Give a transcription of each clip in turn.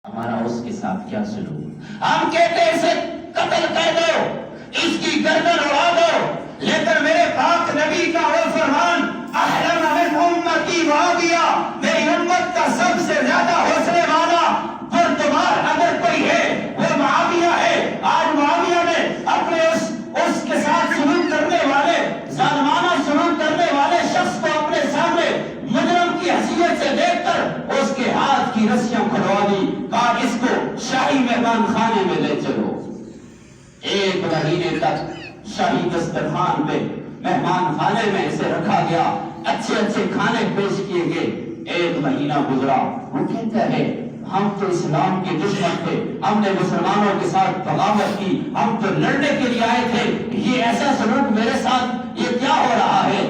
ہمارا اس کے ساتھ کیا سلوک؟ ہم کہتے ہیں اسے قتل کر دو، اس کی گردن اڑا دو، لیکن میرے پاک نبی کا وہ فرمان احلم من امتی معاویہ، میری امت کا سب سے زیادہ حوصلے والا بردبار اگر کوئی ہے وہ معاویہ ہے۔ آج معاویہ نے اپنے اس کے ساتھ سلوک کرنے والے، ظالمانہ سلوک کرنے والے شخص کو اپنے سامنے مجرم کی حیثیت سے دیکھ کر اس کے ہاتھ کی رسیاں کھلوا دی، کہا اس کو شاہی مہمان خانے میں لے چلو۔ ایک مہینے تک شاہی دسترخوان پہ مہمان خانے میں اسے رکھا گیا، اچھے اچھے کھانے پیش کیے گئے۔ ایک مہینہ گزرا، وہ کہتا ہے ہم تو اسلام کے دشمن تھے، ہم نے مسلمانوں کے ساتھ بغاوت کی، ہم تو لڑنے کے لیے آئے تھے، یہ ایسا سلوک میرے ساتھ یہ کیا ہو رہا ہے؟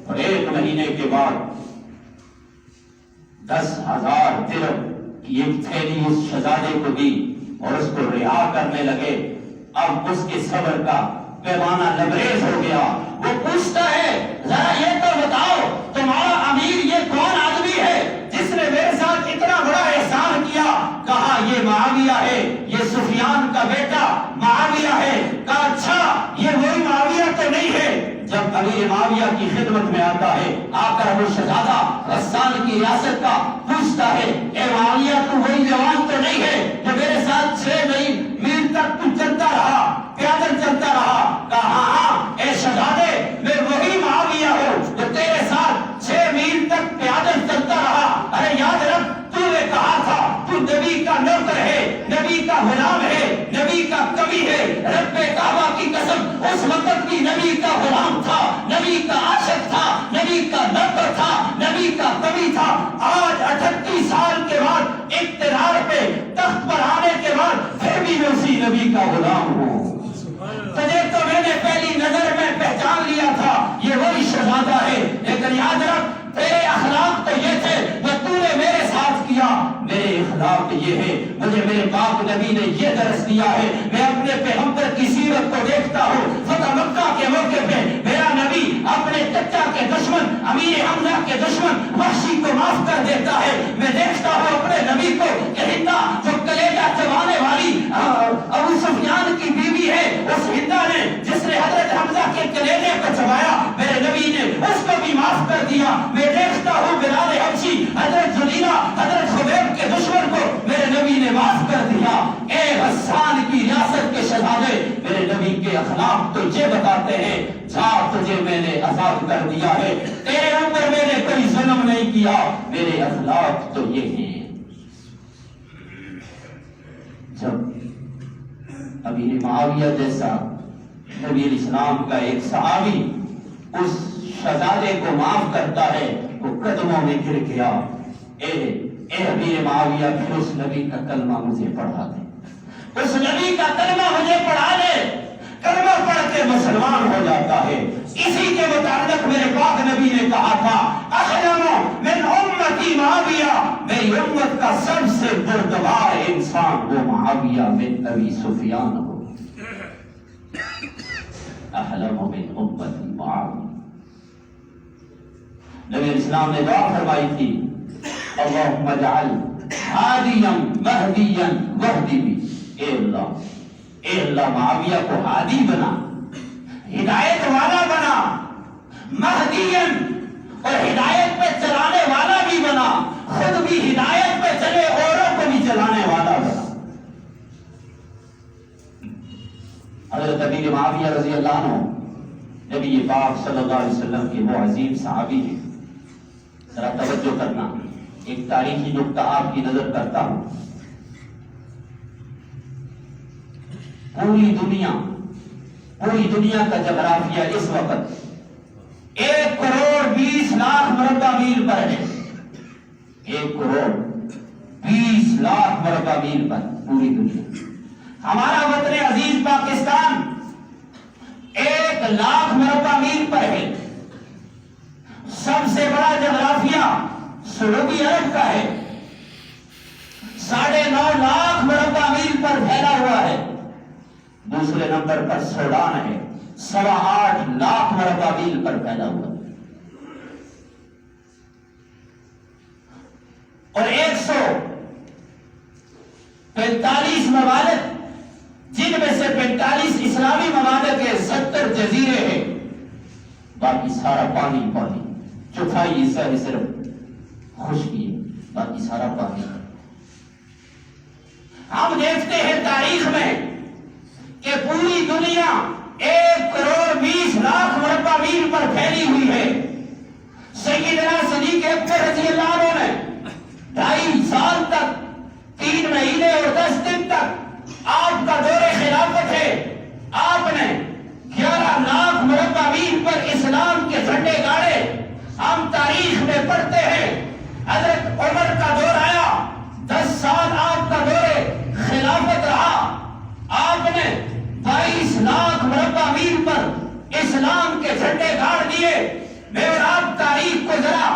اور ایک مہینے کے بعد 10,000 درہم کی ایک تھیلی اس شہزادے کو دی اور اس کو رہا کرنے لگے۔ اب اس کے صبر کا پیمانہ لبریز ہو گیا۔ وہ پوچھتا ہے ذرا یہ تو بتاؤ تمہارا امیر یہ کون آدمی ہے جس نے میرے ساتھ اتنا بڑا احسان کیا؟ کہا یہ معاویہ ہے، یہ سفیان کا بیٹا معاویہ ہے۔ کہا اچھا یہ وہی معاویہ تو نہیں ہے؟ جب امیر معاویہ کی خدمت میں آتا ہے، آ کر وہ شہزادہ غسان کی ریاست کا پوچھتا ہے اے معاویہ تو وہی جوان تو نہیں ہے جو میرے ساتھ 6 میل تک تو چلتا رہا، پیدل چلتا رہا؟ کہا ہاں اے شہزادے میں وہی معاویہ ہوں جو تیرے ساتھ 6 میل تک پیدل چلتا رہا۔ ارے یاد رکھ تو نے کہا تھا تو نبی کا نوکر ہے، نبی کا غلام ہے، نبی کا کبھی ہے۔ رب کعبہ کی قسم اس وقت بھی نبی کا غلام تھا، نبی کا عاشق تھا، نبی کا نوکر تھا، نبی کا کبھی تھا۔ آج 38 سال کے بعد اقتدار پہ تخت پر آنے کے بعد پھر بھی میں اسی نبی کا غلام ہوں۔ تجھے تو میں نے پہلی نظر میں پہچان لیا تھا یہ وہی شہزادہ ہے، لیکن یاد رکھ تیرے اخلاق تو یہ تھے جو تو نے میرے ساتھ کیا۔ میرے اخلاق یہ ہے، مجھے میرے پاک نبی نے یہ درس دیا ہے۔ میں اپنے پیغمبر کی سیرت کو دیکھتا ہوں، فتح مکہ کے موقع پہ میرا نبی اپنے چچا کے دشمن امیر حمزہ کے دشمن وحشی کو معاف کر دیتا ہے۔ میں دیکھتا ہوں اپنے نبی کو کہ ہندا جو کلیجہ چبانے والی ابو سفیان کی بیوی ہے، اس ہندا نے جس نے حضرت حمزہ کے کلیجے کو چبایا، میرے نبی نے اس کو بھی معاف کر دیا۔ میں دیکھتا ہوں بلال حبشی حضرت زلیلہ حضرت خبیب کے دشمن کو میرے نبی نے معاف کر دیا۔ اے غسان کی ریاست کے شہزادے، میرے نبی کے اخلاق تو یہ بتاتے ہیں جا تجھے میں نے آزاد کر دیا ہے، تیرے اوپر میں نے کوئی ظلم نہیں کیا۔ میرے اخلاق تو یہ ہیں۔ جب امیر معاویہ جیسا نبی اسلام کا ایک صحابی اس شہزادے کو معاف کرتا ہے، وہ قدموں میں گر گیا۔ اے امیر معاویہ پھر اس نبی کا کلمہ مجھے پڑھا دے، اس نبی کا کلمہ مجھے پڑھا دے۔ کلمہ پڑھ کے مسلمان ہو جاتا ہے۔ اسی کے متعلق میرے پاک نبی نے کہا تھا احلم من امتی معاویہ، میری امت کا سب سے بردبار انسان وہ معاویہ بن ابی سفیان ہو۔ احلم من امتی معاویہ۔ نبی اسلام نے دعا فرمائی تھی اللہم اجعل ہادیا مہدیا واہدی بی، اے اللہ معاویہ کو ہادی بنا، ہدایت والا بنا، مہدیا اور ہدایت پہ چلانے والا بھی بنا، خود بھی ہدایت پہ چلے اوروں کو بھی چلانے والا بنا۔ حضرت امیر معاویہ رضی اللہ عنہ نبی پاک صلی اللہ علیہ وسلم کے وہ عظیم صحابی ہیں۔ ذرا توجہ کرنا، ایک تاریخی نقطہ آپ کی نظر کرتا ہوں۔ پوری دنیا کا جغرافیہ اس وقت 1 کروڑ 20 لاکھ مربع میل پر ہے۔ 1 کروڑ 20 لاکھ مربع میل پر پوری دنیا۔ ہمارا وطن عزیز پاکستان 1 لاکھ مربع میل پر ہے۔ سب سے بڑا جغرافیہ سعودی عرب کا ہے، 9.5 لاکھ مربع میل پر پھیلا ہوا ہے۔ دوسرے نمبر پر سوڈان ہے، 8.25 لاکھ مربع میل پر پھیلا ہوا ہے۔ اور 45 ممالک، جن میں سے 45 اسلامی ممالک کے 70 جزیرے ہیں، باقی سارا پانی پانی، چوتھائی حصہ ہے صرف خشکی ہے، باقی سارا پانی۔ ہم دیکھتے ہیں تاریخ میں کہ پوری دنیا 1 کروڑ 20 لاکھ مربع میل پر پھیلی ہوئی ہے۔ سیدنا صدیق اکبر رضی اللہ عنہ نے 2.5 سال تک 3 مہینے اور 10 دن تک آپ کا دور خلافت ہے، آپ نے 11 لاکھ مربع میل پر اسلام کے جھنڈے گاڑے۔ ہم تاریخ میں پڑھتے ہیں حضرت عمر کا دور آیا، 10 سال آپ کا دور خلافت رہا، آپ نے 22 لاکھ مربع میل پر اسلام کے جھنڈے گاڑ دیے۔ میں اور آپ تاریخ کو ذرا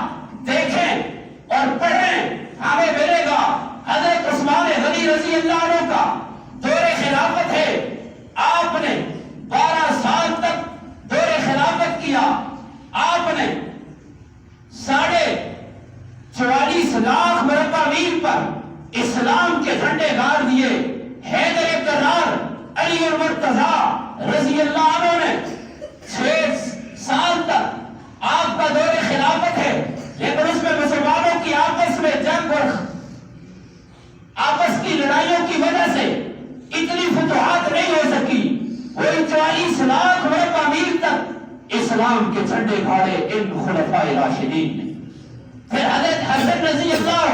دیکھیں اور پڑھیں، ہمیں ملے گا حضرت عثمان غنی رضی اللہ عنہ کا دور خلافت ہے، آپ نے 12 سال تک دور خلافت کیا، آپ نے 44.5 لاکھ مربع میل پر اسلام کے جھنڈے گاڑ دیے۔ حیدر کرار علی المرتضیٰ رضی اللہ عنہ نے 6 سال تک آپ کا دور خلافت ہے، لیکن اس میں مسلمانوں کی آپس میں جنگ اور آپس کی لڑائیوں کی وجہ سے اتنی فتوحات نہیں ہو سکی۔ وہی 44 لاکھ مربع میل تک اسلام کے جھنڈے گاڑے ان خلفائے راشدین نے۔ پھر حضرت حسن رضی اللہ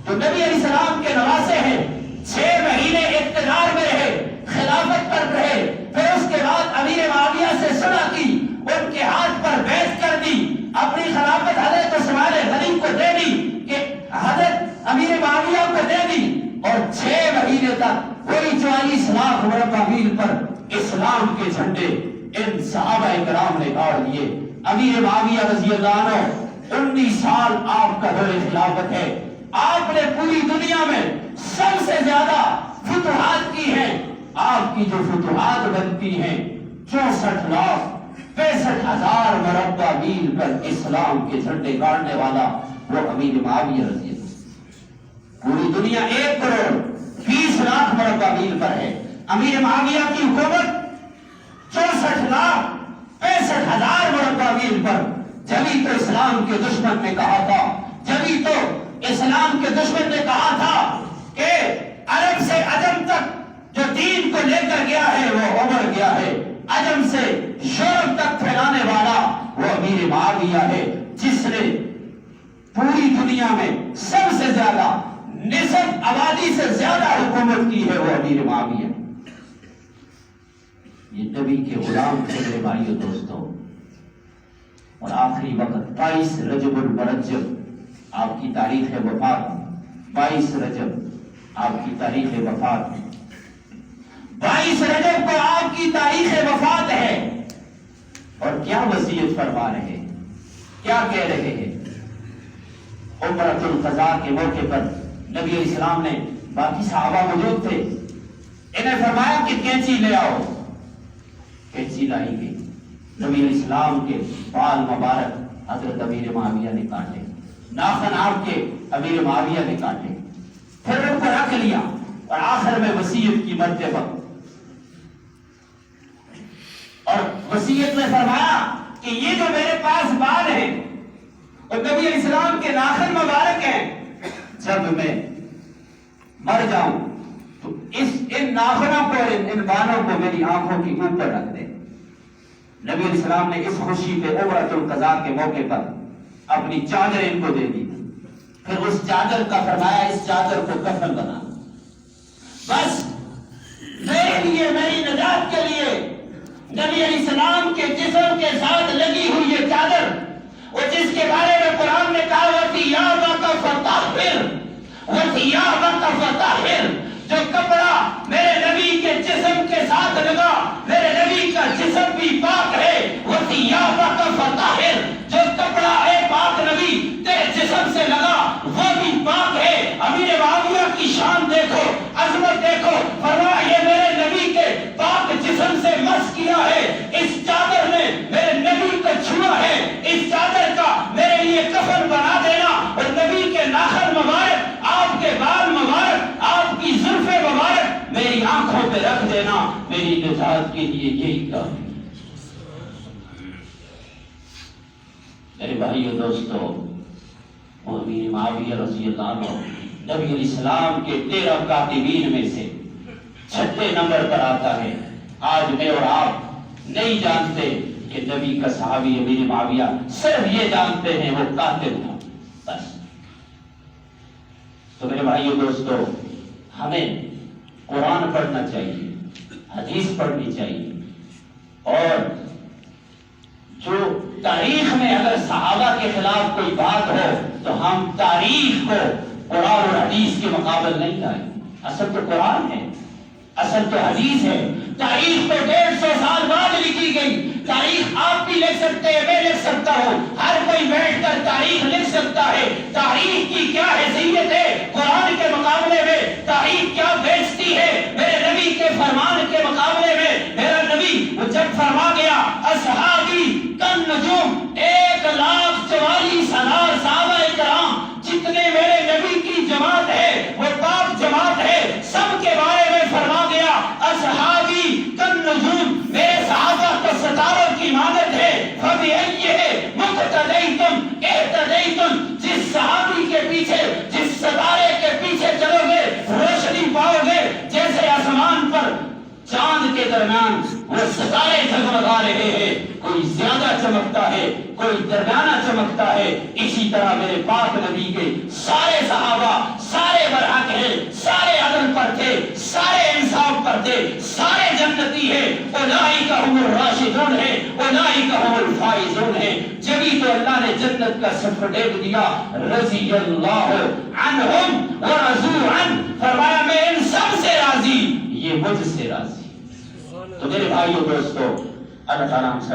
جو نبی علیہ السلام کے نواسے ہیں، 6 مہینے اقتدار میں رہے، خلافت پر رہے، پھر اس کے بعد امیر معاویہ سے صلح کی، ان کے ہاتھ پر بیعت کر دی، اپنی خلافت حضرت عثمان غنی کو دے دی کہ حضرت امیر معاویہ کو دے دی، اور 6 مہینے تک وہی 44 لاکھ مربع میل پر اسلام کے جھنڈے ان صحابہ کرام نے گاڑ دیے۔ امیر معاویہ رضی اللہ عنہ 19 سال آپ کا دور خلافت ہے، آپ نے پوری دنیا میں سب سے زیادہ فتوحات کی ہیں۔ آپ کی جو فتوحات بنتی ہیں 64,65,000 مربع میل پر اسلام کے جھنڈے گاڑنے والا وہ امیر معاویہ رضی اللہ عنہ۔ پوری دنیا 1 کروڑ 20 لاکھ مربع میل پر ہے، امیر معاویہ کی حکومت 64,65,000 مربع میل پر۔ جبھی تو اسلام کے دشمن نے کہا تھا، جبھی تو اسلام کے دشمن نے کہا تھا کہ عرب سے عجم تک جو دین کو لے کر گیا ہے وہ عمر گیا ہے، عجم سے یورپ تک پھیلانے والا وہ امیر معاویہ ہے، جس نے پوری دنیا میں سب سے زیادہ نسب آبادی سے زیادہ حکومت کی ہے، وہ امیر معاویہ۔ یہ نبی کے غلام تھے میرے بھائیو دوستوں۔ اور آخری وقت 22 رجب المرجب آپ کی تاریخ وفات، 22 رجب آپ کی تاریخ وفات، 22 رجب کو آپ کی تاریخ وفات ہے۔ اور کیا وصیت فرما رہے ہیں، کیا کہہ رہے ہیں؟ عمرۃ القضاء کے موقع پر نبی علیہ السلام نے، باقی صحابہ موجود تھے، انہیں فرمایا کہ کینچی لے آؤ، کینچی لائی گئی۔ نبی علیہ السلام کے بال مبارک حضرت امیر معاویہ نے کاٹے، ناخن آپ کے امیر معاویہ نے کاٹے، پھر ان کو رکھ لیا، اور آخر میں وصیت کی مرتبہ، اور وصیت میں فرمایا کہ یہ جو میرے پاس بال ہیں اور نبی علیہ السلام کے ناخن مبارک ہیں، جب میں مر جاؤں تو ان ناخنوں کو اور ان بالوں کو میری آنکھوں کی اوپر رکھ دے۔ نبی علیہ السلام نے اس خوشی پہ عمرۃ القضاء کے موقع پر اپنی چادر ان کو دے دی، پھر اس چادر کا فرمایا اس چادر کو کفن بنا، بس میرے لیے، میری نجات کے لیے نبی علیہ السلام کے جسم کے ساتھ لگی ہوئی یہ چادر، وہ جس کے بارے میں قرآن نے کہا وَثِيَابَكَ فَطَهِّرْ، وَثِيَابَكَ فَطَهِّرْ، جو کپڑا میرے نبی کے جسم کے ساتھ لگا، میرے نبی کا جسم بھی پاک ہے، وَثِيَابَكَ فَطَهِّرْ، جو کپڑا اے پاک نبی تیرے جسم سے لگا وہ بھی پاک ہے۔ امیر معاویہ کی شان دیکھو، عظمت دیکھو، فرمایا یہ میرے نبی کے پاک جسم سے مس کیا ہے، اس چادر نے میرے نبی کو چھوا ہے، اس چادر کا میرے لیے کفن بنا دینا، اور نبی کے ناخن مبارک، آپ کے بال مبارک، آپ کی ضرورت پہ رکھ دینا میری نجات کے لیے یہی کافی۔ میرے بھائیو دوستو، امیر معاویہ رضی اللہ عنہ نبی علیہ السلام کے 13 کاتبین میں سے 6 نمبر پر آتا ہے۔ آج میں اور آپ نہیں جانتے کہ نبی کا صحابی امیر معاویہ، صرف یہ جانتے ہیں وہ کاتب تھا بس۔ تو میرے بھائیو دوستو، ہمیں قرآن پڑھنا چاہیے، حدیث پڑھنی چاہیے، اور جو تاریخ میں اگر صحابہ کے خلاف کوئی بات ہو تو ہم تاریخ کو قرآن اور حدیث کے مقابل نہیں لائیں۔ اصل تو قرآن ہے، اصل تو حدیث ہے۔ تاریخ تو 150 سال بعد لکھی گئی۔ تاریخ آپ بھی لکھ سکتے ہیں، میں لکھ سکتا ہوں، ہر کوئی بیٹھ کر تاریخ لکھ سکتا ہے۔ تاریخ کی کیا حیثیت ہے قرآن کے مقابلے میں؟ تاریخ کیا بیچتی ہے میرے نبی کے فرمان کے مقابلے میں؟ میرا نبی جب فرما گیا اصحابی کن نجوم، 1,44,000 صحابہ کرام جتنے میرے نبی کی جماعت ہے وہ پاک جماعت ہے، سب کے بارے میں فرما گیا اصحابی کن نجوم، میرے صحابہ تو ستاروں کی مانند ہے۔ فَبِأَيِّهِ مُقْتَدَيْتُمْ اهْتَدَيْتُمْ، جس صحابی کے پیچھے، جس ستارے کے پیچھے چلو گے روشنی پاؤ گے۔ جیسے آسمان پر چاند کے درمیان وہ ستارے جگمگا رہے ہیں، کوئی زیادہ چمکتا ہے کوئی درمیانہ چمکتا ہے، اسی طرح میرے پاک نبی کے سارے صحابہ سارے برحق ہیں، سارے عدل پر تھے، سارے انصاف پر تھے، سارے جنتی ہیں۔ اولئک هم الراشدون ہیں، اولئک هم الفائزون ہیں۔ جبھی تو اللہ نے جنت کا سرٹیفکیٹ دیا، رضی اللہ عنہم ورضوا عنہ، فرمایا میں ان سب سے راضی، یہ مجھ سے راضی۔ تو میرے بھائیو دوستو، اللہ تعالیٰ ہم سب